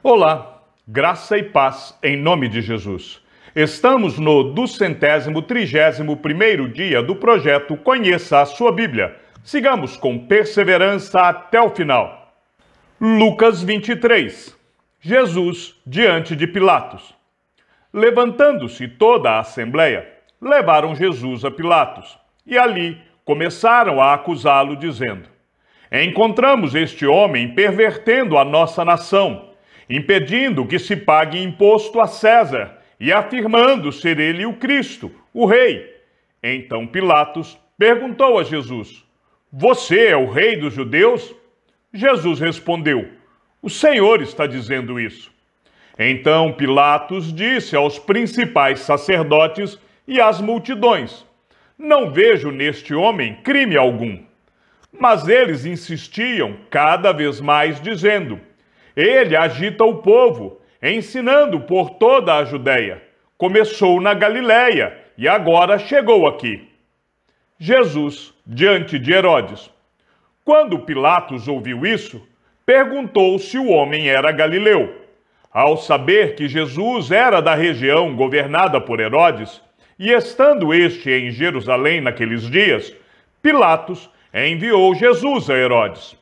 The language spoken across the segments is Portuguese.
Olá, graça e paz em nome de Jesus. Estamos no 231º dia do projeto Conheça a Sua Bíblia. Sigamos com perseverança até o final. Lucas 23. Jesus diante de Pilatos. Levantando-se toda a assembleia, levaram Jesus a Pilatos e ali começaram a acusá-lo, dizendo: Encontramos este homem pervertendo a nossa nação, impedindo que se pague imposto a César e afirmando ser ele o Cristo, o Rei. Então Pilatos perguntou a Jesus: Você é o Rei dos judeus? Jesus respondeu: O Senhor está dizendo isso. Então Pilatos disse aos principais sacerdotes e às multidões: Não vejo neste homem crime algum. Mas eles insistiam cada vez mais, dizendo: Ele agita o povo, ensinando por toda a Judéia. Começou na Galiléia e agora chegou aqui. Jesus diante de Herodes. Quando Pilatos ouviu isso, perguntou se o homem era galileu. Ao saber que Jesus era da região governada por Herodes, e estando este em Jerusalém naqueles dias, Pilatos enviou Jesus a Herodes.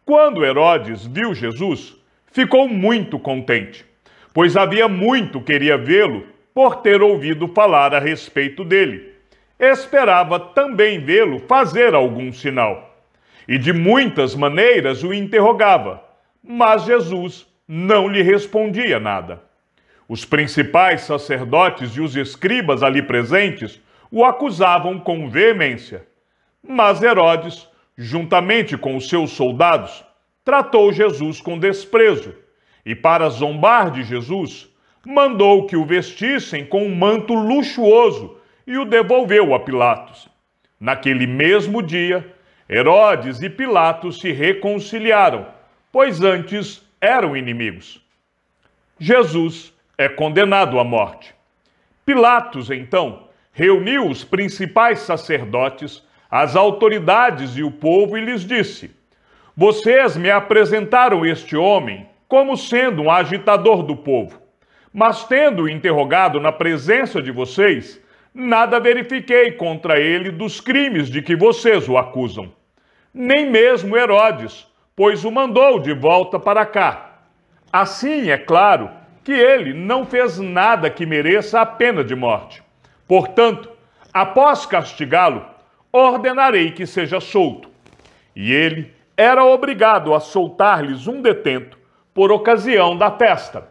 Quando Herodes viu Jesus, ficou muito contente, pois havia muito queria vê-lo por ter ouvido falar a respeito dele. Esperava também vê-lo fazer algum sinal. E de muitas maneiras o interrogava, mas Jesus não lhe respondia nada. Os principais sacerdotes e os escribas ali presentes o acusavam com veemência. Mas Herodes, juntamente com os seus soldados, tratou Jesus com desprezo e, para zombar de Jesus, mandou que o vestissem com um manto luxuoso e o devolveu a Pilatos. Naquele mesmo dia, Herodes e Pilatos se reconciliaram, pois antes eram inimigos. Jesus é condenado à morte. Pilatos, então, reuniu os principais sacerdotes, as autoridades e o povo e lhes disse: Vocês me apresentaram este homem como sendo um agitador do povo, mas tendo-o interrogado na presença de vocês, nada verifiquei contra ele dos crimes de que vocês o acusam. Nem mesmo Herodes, pois o mandou de volta para cá. Assim é claro que ele não fez nada que mereça a pena de morte. Portanto, após castigá-lo, ordenarei que seja solto. E ele era obrigado a soltar-lhes um detento por ocasião da festa.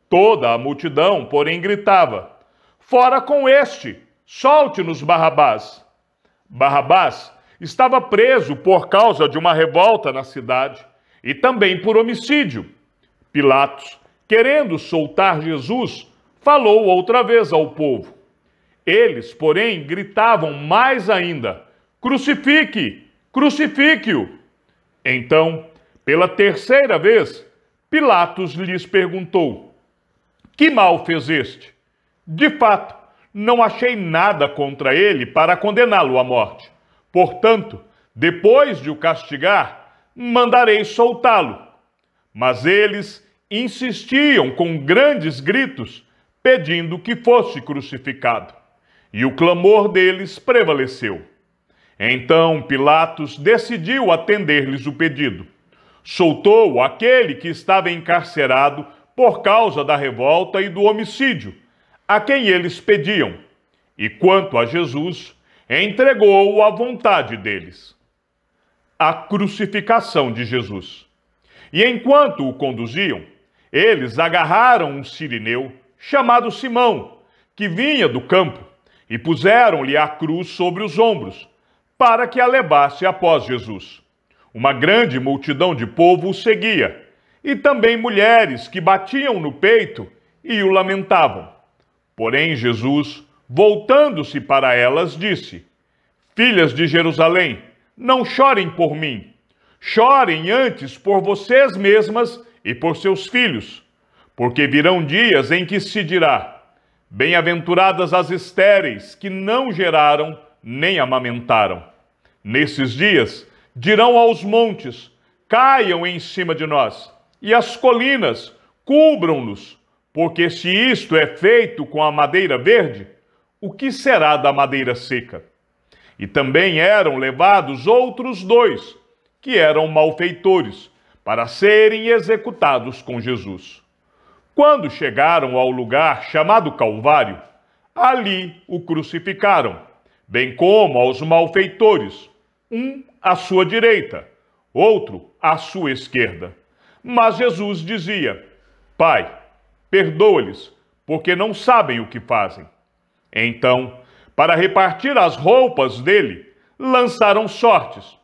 Toda a multidão, porém, gritava: Fora com este! Solte-nos Barrabás! Barrabás estava preso por causa de uma revolta na cidade e também por homicídio. Pilatos, querendo soltar Jesus, falou outra vez ao povo. Eles, porém, gritavam mais ainda: Crucifique! Crucifique-o! Então, pela terceira vez, Pilatos lhes perguntou: Que mal fez este? De fato, não achei nada contra ele para condená-lo à morte. Portanto, depois de o castigar, mandarei soltá-lo. Mas eles insistiam com grandes gritos, pedindo que fosse crucificado. E o clamor deles prevaleceu. Então Pilatos decidiu atender-lhes o pedido. Soltou aquele que estava encarcerado por causa da revolta e do homicídio, a quem eles pediam. E quanto a Jesus, entregou-o à vontade deles. A crucificação de Jesus. E enquanto o conduziam, eles agarraram um sirineu chamado Simão, que vinha do campo, e puseram-lhe a cruz sobre os ombros, para que a levasse após Jesus. Uma grande multidão de povo o seguia, e também mulheres que batiam no peito e o lamentavam. Porém Jesus, voltando-se para elas, disse: Filhas de Jerusalém, não chorem por mim. Chorem antes por vocês mesmas e por seus filhos, porque virão dias em que se dirá: Bem-aventuradas as estéreis, que não geraram nem amamentaram. Nesses dias dirão aos montes: Caiam em cima de nós, e às colinas: cubram-nos, porque se isto é feito com a madeira verde, o que será da madeira seca? E também eram levados outros 2, que eram malfeitores, para serem executados com Jesus. Quando chegaram ao lugar chamado Calvário, ali o crucificaram, bem como aos malfeitores, um à sua direita, outro à sua esquerda. Mas Jesus dizia: Pai, perdoa-lhes, porque não sabem o que fazem. Então, para repartir as roupas dele, lançaram sortes.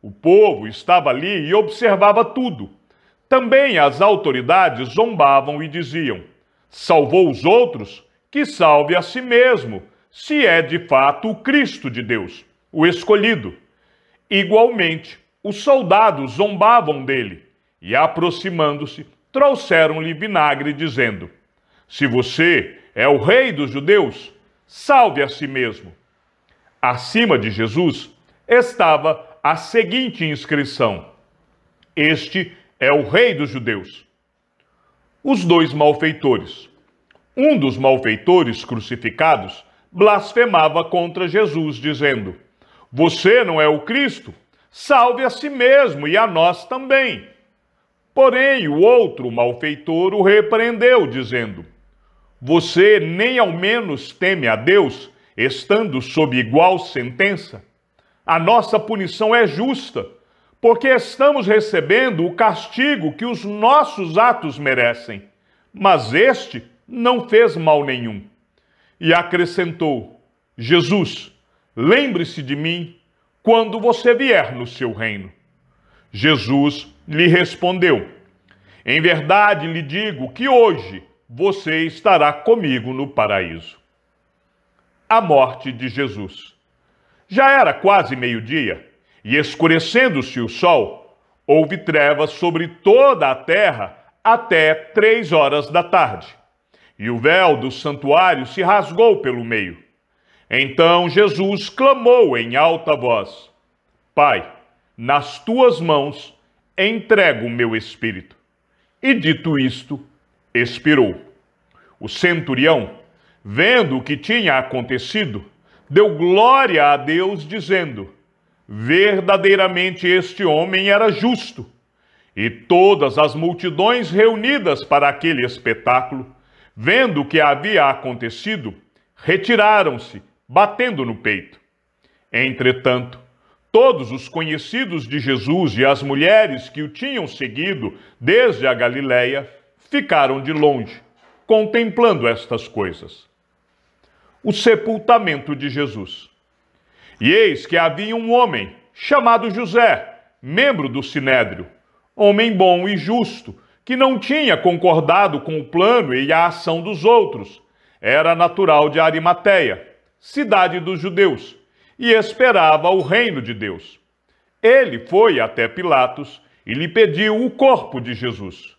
O povo estava ali e observava tudo. Também as autoridades zombavam e diziam: salvou os outros, que salve a si mesmo, se é de fato o Cristo de Deus, o escolhido. Igualmente, os soldados zombavam dele e, aproximando-se, trouxeram-lhe vinagre, dizendo: se você é o rei dos judeus, salve a si mesmo. Acima de Jesus estava a seguinte inscrição: este é o rei dos judeus. Os 2 malfeitores. Um dos malfeitores crucificados blasfemava contra Jesus, dizendo: você não é o Cristo? Salve a si mesmo e a nós também. Porém, o outro malfeitor o repreendeu, dizendo: você nem ao menos teme a Deus, estando sob igual sentença? A nossa punição é justa, porque estamos recebendo o castigo que os nossos atos merecem. Mas este não fez mal nenhum. E acrescentou: Jesus, lembre-se de mim quando você vier no seu reino. Jesus lhe respondeu: em verdade lhe digo que hoje você estará comigo no paraíso. A morte de Jesus. Já era quase meio-dia, e escurecendo-se o sol, houve trevas sobre toda a terra até 3 horas da tarde. E o véu do santuário se rasgou pelo meio. Então Jesus clamou em alta voz: Pai, nas tuas mãos entrego o meu espírito. E dito isto, expirou. O centurião, vendo o que tinha acontecido, deu glória a Deus, dizendo: verdadeiramente este homem era justo. E todas as multidões reunidas para aquele espetáculo, vendo o que havia acontecido, retiraram-se, batendo no peito. Entretanto, todos os conhecidos de Jesus e as mulheres que o tinham seguido desde a Galiléia ficaram de longe, contemplando estas coisas. O sepultamento de Jesus. E eis que havia um homem chamado José, membro do Sinédrio, homem bom e justo, que não tinha concordado com o plano e a ação dos outros. Era natural de Arimateia, cidade dos judeus, e esperava o reino de Deus. Ele foi até Pilatos e lhe pediu o corpo de Jesus.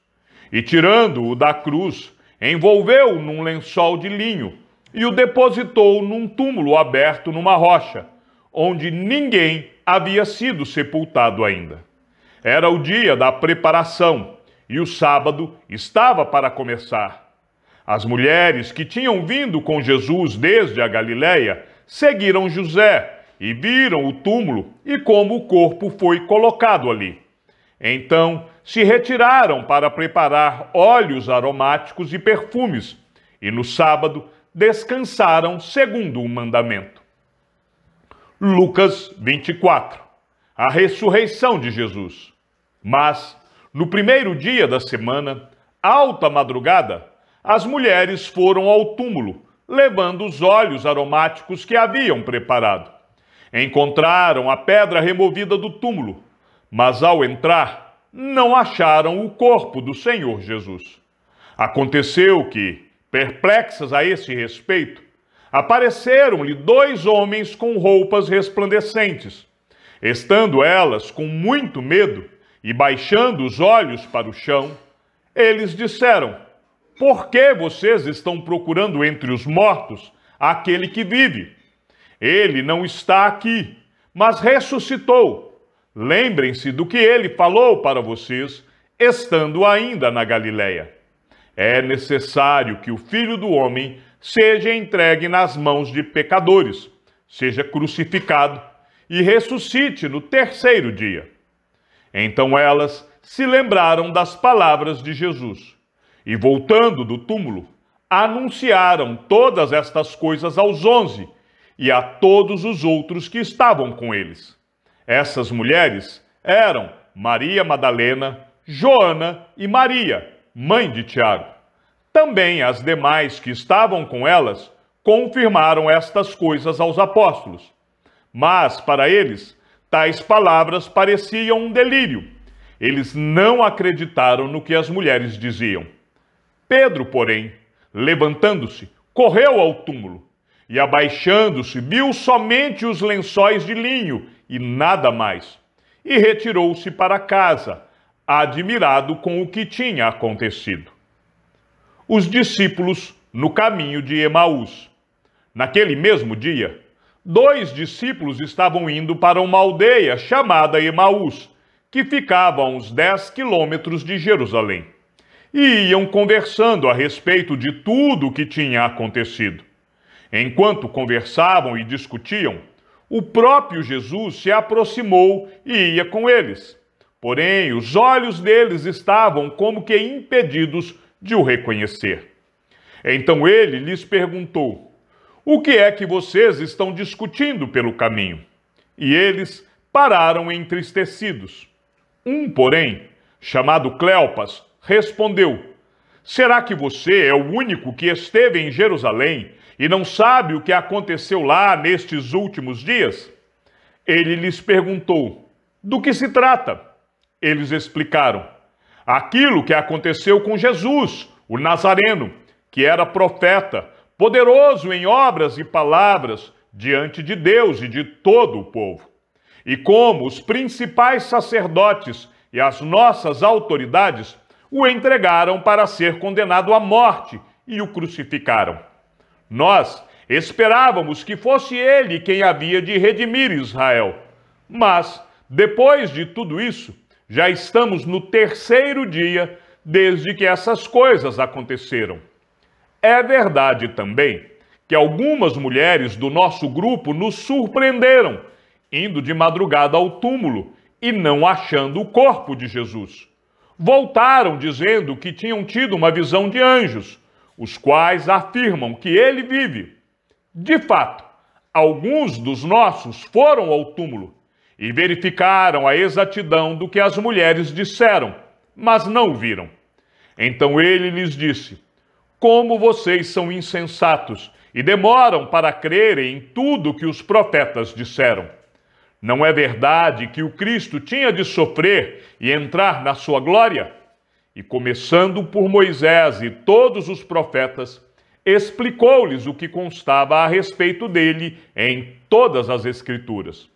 E tirando-o da cruz, envolveu-o num lençol de linho e o depositou num túmulo aberto numa rocha, onde ninguém havia sido sepultado ainda. Era o dia da preparação e o sábado estava para começar. As mulheres que tinham vindo com Jesus desde a Galiléia seguiram José e viram o túmulo e como o corpo foi colocado ali. Então se retiraram para preparar óleos aromáticos e perfumes, e no sábado descansaram segundo o mandamento. Lucas 24. A ressurreição de Jesus. Mas, no primeiro dia da semana, alta madrugada, as mulheres foram ao túmulo, levando os óleos aromáticos que haviam preparado. Encontraram a pedra removida do túmulo, mas ao entrar, não acharam o corpo do Senhor Jesus. Aconteceu que, perplexas a esse respeito, apareceram-lhe 2 homens com roupas resplandecentes. Estando elas com muito medo e baixando os olhos para o chão, eles disseram: por que vocês estão procurando entre os mortos aquele que vive? Ele não está aqui, mas ressuscitou. Lembrem-se do que ele falou para vocês, estando ainda na Galiléia. É necessário que o Filho do Homem seja entregue nas mãos de pecadores, seja crucificado e ressuscite no terceiro dia. Então elas se lembraram das palavras de Jesus e, voltando do túmulo, anunciaram todas estas coisas aos 11 e a todos os outros que estavam com eles. Essas mulheres eram Maria Madalena, Joana e Maria, mãe de Tiago. Também as demais que estavam com elas confirmaram estas coisas aos apóstolos. Mas, para eles, tais palavras pareciam um delírio. Eles não acreditaram no que as mulheres diziam. Pedro, porém, levantando-se, correu ao túmulo e, abaixando-se, viu somente os lençóis de linho e nada mais. E retirou-se para casa, admirado com o que tinha acontecido. Os discípulos no caminho de Emaús. Naquele mesmo dia, 2 discípulos estavam indo para uma aldeia chamada Emaús, que ficava a uns 10 quilômetros de Jerusalém, e iam conversando a respeito de tudo o que tinha acontecido. Enquanto conversavam e discutiam, o próprio Jesus se aproximou e ia com eles. Porém, os olhos deles estavam como que impedidos de o reconhecer. Então ele lhes perguntou: o que é que vocês estão discutindo pelo caminho? E eles pararam entristecidos. Um, porém, chamado Cleopas, respondeu: será que você é o único que esteve em Jerusalém e não sabe o que aconteceu lá nestes últimos dias? Ele lhes perguntou: do que se trata? Eles explicaram: aquilo que aconteceu com Jesus, o Nazareno, que era profeta, poderoso em obras e palavras diante de Deus e de todo o povo. E como os principais sacerdotes e as nossas autoridades o entregaram para ser condenado à morte e o crucificaram. Nós esperávamos que fosse ele quem havia de redimir Israel. Mas, depois de tudo isso, já estamos no terceiro dia desde que essas coisas aconteceram. É verdade também que algumas mulheres do nosso grupo nos surpreenderam, indo de madrugada ao túmulo e não achando o corpo de Jesus. Voltaram dizendo que tinham tido uma visão de anjos, os quais afirmam que ele vive. De fato, alguns dos nossos foram ao túmulo e verificaram a exatidão do que as mulheres disseram, mas não o viram. Então ele lhes disse: como vocês são insensatos e demoram para crerem em tudo que os profetas disseram. Não é verdade que o Cristo tinha de sofrer e entrar na sua glória? E começando por Moisés e todos os profetas, explicou-lhes o que constava a respeito dele em todas as Escrituras.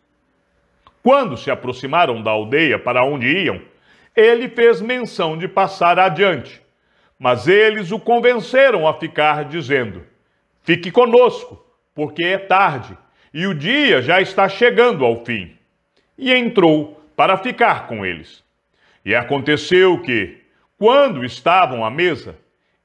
Quando se aproximaram da aldeia para onde iam, ele fez menção de passar adiante. Mas eles o convenceram a ficar, dizendo: fique conosco, porque é tarde, e o dia já está chegando ao fim. E entrou para ficar com eles. E aconteceu que, quando estavam à mesa,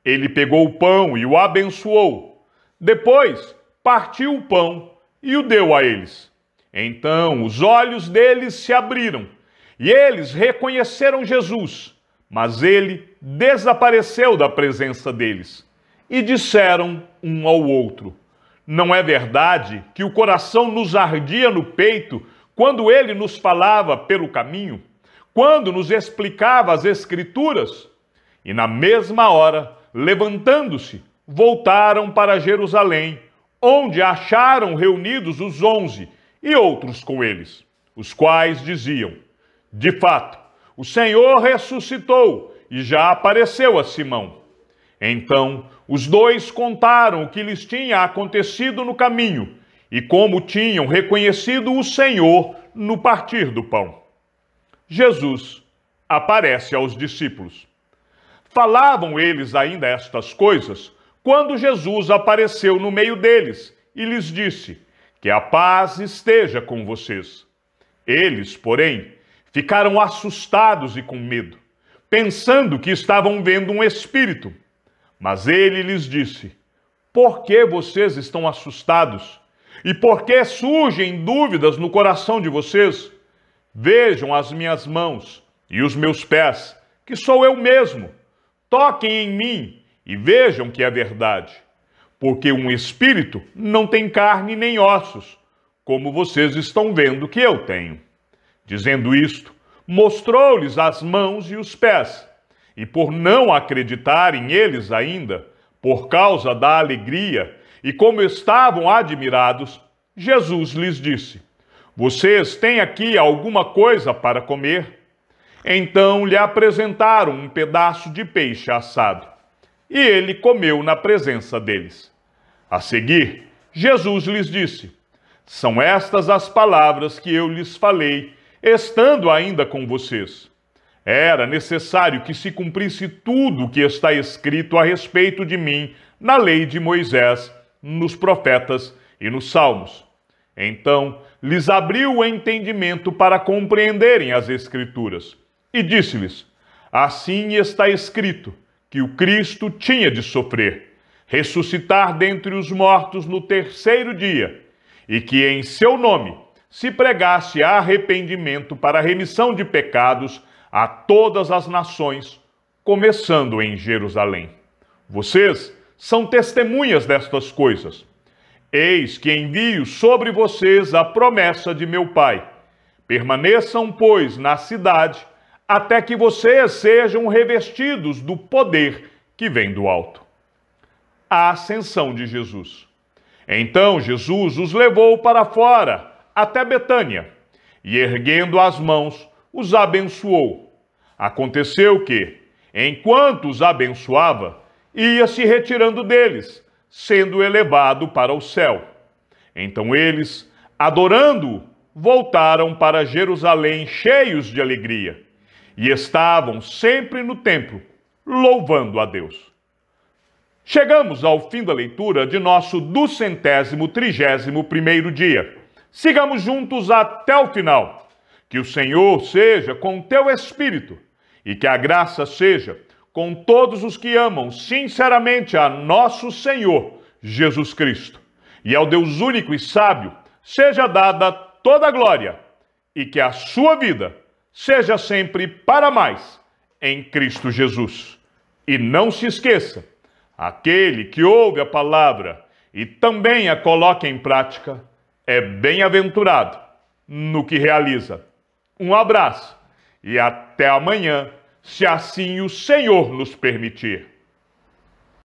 ele pegou o pão e o abençoou. Depois, partiu o pão e o deu a eles. Então os olhos deles se abriram, e eles reconheceram Jesus, mas ele desapareceu da presença deles. E disseram um ao outro: não é verdade que o coração nos ardia no peito quando ele nos falava pelo caminho, quando nos explicava as Escrituras? E na mesma hora, levantando-se, voltaram para Jerusalém, onde acharam reunidos os 11 e outros com eles, os quais diziam: de fato, o Senhor ressuscitou e já apareceu a Simão. Então, os dois contaram o que lhes tinha acontecido no caminho e como tinham reconhecido o Senhor no partir do pão. Jesus aparece aos discípulos. Falavam eles ainda estas coisas quando Jesus apareceu no meio deles e lhes disse: que a paz esteja com vocês. Eles, porém, ficaram assustados e com medo, pensando que estavam vendo um espírito. Mas ele lhes disse: por que vocês estão assustados? E por que surgem dúvidas no coração de vocês? Vejam as minhas mãos e os meus pés, que sou eu mesmo. Toquem em mim e vejam que é verdade. Porque um espírito não tem carne nem ossos, como vocês estão vendo que eu tenho. Dizendo isto, mostrou-lhes as mãos e os pés. E por não acreditarem eles ainda, por causa da alegria, e como estavam admirados, Jesus lhes disse: vocês têm aqui alguma coisa para comer? Então lhe apresentaram um pedaço de peixe assado, e ele comeu na presença deles. A seguir, Jesus lhes disse: são estas as palavras que eu lhes falei, estando ainda com vocês. Era necessário que se cumprisse tudo o que está escrito a respeito de mim na lei de Moisés, nos profetas e nos salmos. Então lhes abriu o entendimento para compreenderem as Escrituras. E disse-lhes: assim está escrito que o Cristo tinha de sofrer, ressuscitar dentre os mortos no terceiro dia, e que em seu nome se pregasse arrependimento para a remissão de pecados a todas as nações, começando em Jerusalém. Vocês são testemunhas destas coisas. Eis que envio sobre vocês a promessa de meu Pai. Permaneçam, pois, na cidade, até que vocês sejam revestidos do poder que vem do alto. A ascensão de Jesus. Então Jesus os levou para fora, até Betânia, e erguendo as mãos, os abençoou. Aconteceu que, enquanto os abençoava, ia se retirando deles, sendo elevado para o céu. Então eles, adorando-o, voltaram para Jerusalém cheios de alegria, e estavam sempre no templo, louvando a Deus. Chegamos ao fim da leitura de nosso 231º dia. Sigamos juntos até o final. Que o Senhor seja com teu espírito e que a graça seja com todos os que amam sinceramente a nosso Senhor Jesus Cristo. E ao Deus único e sábio seja dada toda a glória e que a sua vida seja sempre para mais em Cristo Jesus. E não se esqueça, aquele que ouve a palavra e também a coloca em prática é bem-aventurado no que realiza. Um abraço e até amanhã, se assim o Senhor nos permitir.